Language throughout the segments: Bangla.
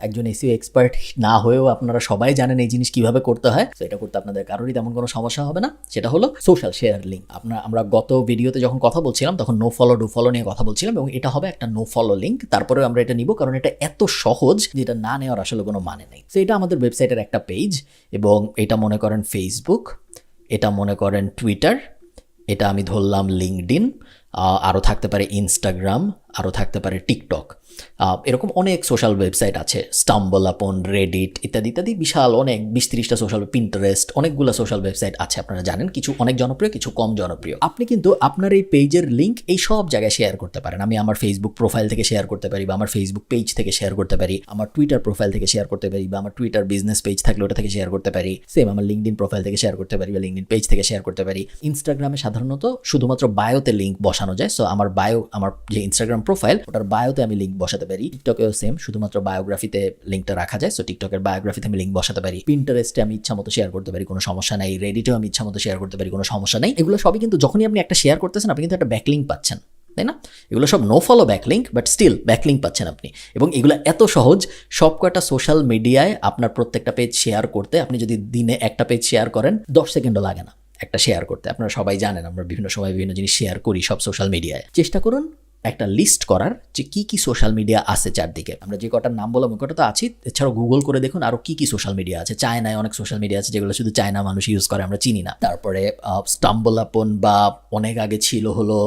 একজন এসইও এক্সপার্ট না হয়েও আপনারা সবাই জানেন এই জিনিস কিভাবে করতে হয়। তো এটা করতে আপনাদের কারোরই তেমন কোনো সমস্যা হবে না। সেটা হলো সোশ্যাল শেয়ার লিঙ্ক। আমরা গত ভিডিওতে যখন কথা বলছিলাম তখন নো ফলো ডু ফলো নিয়ে কথা বলছিলাম, এবং এটা হবে একটা নো ফলো লিঙ্ক। তারপরেও আমরা এটা নিব কারণ এটা এত সহজ যেটা না নেওয়ার আসলে কোনো মানে নেই। তো এটা আমাদের ওয়েবসাইটের একটা পেজ, এবং এটা মনে করেন ফেসবুক, এটা মনে করেন টুইটার, এটা আমি ধরলাম লিঙ্কডইন, আরও থাকতে পারে ইনস্টাগ্রাম, আরও থাকতে পারে টিকটক। এরকম অনেক সোশ্যাল ওয়েবসাইট আছে, স্টাম্বল আপন, রেডিট ইত্যাদি ইত্যাদি, বিশাল অনেক 20-30টা সোশ্যাল, পিন্টারেস্ট, অনেকগুলো সোশ্যাল ওয়েবসাইট আছে। আপনারা জানেন কিছু অনেক জনপ্রিয়, কিছু কম জনপ্রিয়। আপনি কিন্তু আপনার এই পেজের লিঙ্ক এই সব জায়গায় শেয়ার করতে পারেন। আমি আমার ফেসবুক প্রোফাইল থেকে শেয়ার করতে পারি, বা আমার ফেসবুক পেজ থেকে শেয়ার করতে পারি, আমার টুইটার প্রোফাইল থেকে শেয়ার করতে পারি, বা আমার টুইটার বিজনেস পেজ থাকলে ওটা থেকে শেয়ার করতে পারি। সেম আমার লিঙ্কডইন প্রোফাইল থেকে শেয়ার করতে পারি, বা লিঙ্কডইন পেজ থেকে শেয়ার করতে পারি। ইনস্টাগ্রামে সাধারণত শুধুমাত্র বায়োতে লিঙ্ক বসানো যায়। সো আমার বায়ো, আমার যে ইনস্টাগ্রাম প্রোফাইল ওটার বায়োতে আমি লিঙ্ক বসাতে পারি। টিকটকেও সেম, শুধুমাত্র বায়োগ্রাফিতে লিঙ্কটা রাখা যায়। সো টিকটকের বায়োগ্রাফিতে আমি লিঙ্ক বসাতে পারি। পিন্টারেস্টে আমি ইচ্ছা মতো শেয়ার করতে পারি, কোনো সমস্যা নাই। রেডিটেও আমি ইচ্ছা মতো শেয়ার করতে পারি, কোনো সমস্যা নেই। এগুলো সবই কিন্তু যখনই আপনি একটা শেয়ার করতেছেন আপনি কিন্তু একটা ব্যাকলিঙ্ক পাচ্ছেন, তাই না? এগুলো সব no follow backlink, but still backlink পাচ্ছেন আপনি। এবং এগুলো এত সহজ, সব কয়টা সোশ্যাল মিডিয়ায় আপনার প্রত্যেকটা পেজ শেয়ার করতে, আপনি যদি দিনে একটা পেজ শেয়ার করেন 10 সেকেন্ডও লাগে না একটা শেয়ার করতে। আপনারা সবাই জানেন আমরা বিভিন্ন সময় বিভিন্ন জিনিস শেয়ার করি সব সোশ্যাল মিডিয়ায়। চেষ্টা করুন একটা লিস্ট করার যে কি কি সোশ্যাল মিডিয়া আছে চারদিকে। আমরা যে কটার নাম বললাম ওই কটা তো আছি, এছাড়াও গুগল করে দেখুন আরও কি কি সোশ্যাল মিডিয়া আছে। চায়নায় অনেক সোশ্যাল মিডিয়া আছে যেগুলো শুধু চায়না মানুষ ইউজ করে, আমরা চিনি না। তারপরে স্টাম্বল আপন, বা অনেক আগে ছিল হলো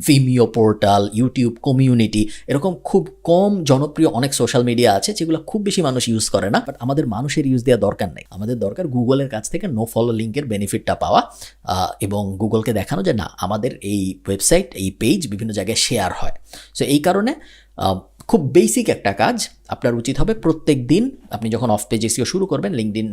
ভিমিও পোর্টাল, ইউটিউব কমিউনিটি, এরকম খুব কম জনপ্রিয় অনেক সোশ্যাল মিডিয়া আছে যেগুলো খুব বেশি মানুষ ইউজ করে না। বাট আমাদের মানুষের ইউজ দেওয়া দরকার নেই, আমাদের দরকার গুগলের কাছ থেকে নো ফলো লিঙ্কের বেনিফিটটা পাওয়া, এবং গুগলকে দেখানো যে না আমাদের এই ওয়েবসাইট, এই পেজ বিভিন্ন জায়গায় শেয়ার হয়। সো এই কারণে খুব বেসিক একটা কাজ আপনার উচিত হবে, প্রত্যেক দিন আপনি যখন অফ পেজ এসইও শুরু করবেন, লিঙ্কডইন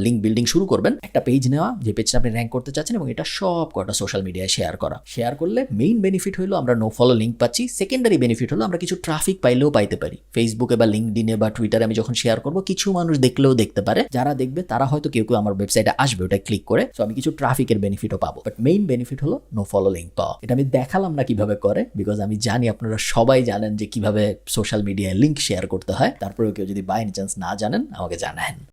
লিঙ্ক বিল্ডিং শুরু করবেন, একটা পেজ নেওয়া যে পেজটা আপনি র্যাঙ্ক করতে চাচ্ছেন, এবং এটা সব কটা সোশ্যাল মিডিয়ায় শেয়ার করা। শেয়ার করলে মেইন বেনিফিট হলো আমরা নো ফলো লিঙ্ক পাচ্ছি। সেকেন্ডারি বেনিফিট হলো আমরা কিছু ট্রাফিক পাইলেও পাইতে পারি। ফেসবুকে বা লিঙ্কডইনে বা টুইটারে আমি যখন শেয়ার করবো কিছু মানুষ দেখলেও দেখতে পারে, যারা দেখবে তারা হয়তো কেউ কেউ আমার ওয়েবসাইটে আসবে ওটা ক্লিক করে। সো আমি কিছু ট্রাফিকের বেনিফিটও পাবো, বাট মেইন বেনিফিট হলো নো ফলো লিঙ্ক পাওয়া। এটা আমি দেখালাম না কিভাবে করে, বিকজ আমি জানি আপনারা সবাই জানেন যে কিভাবে সোশ্যাল মিডিয়ায় লিঙ্ক শেয়ার করতে হয়। তারপরেও কেউ যদি বাই এনি চান্স না জানেন আমাকে জানান।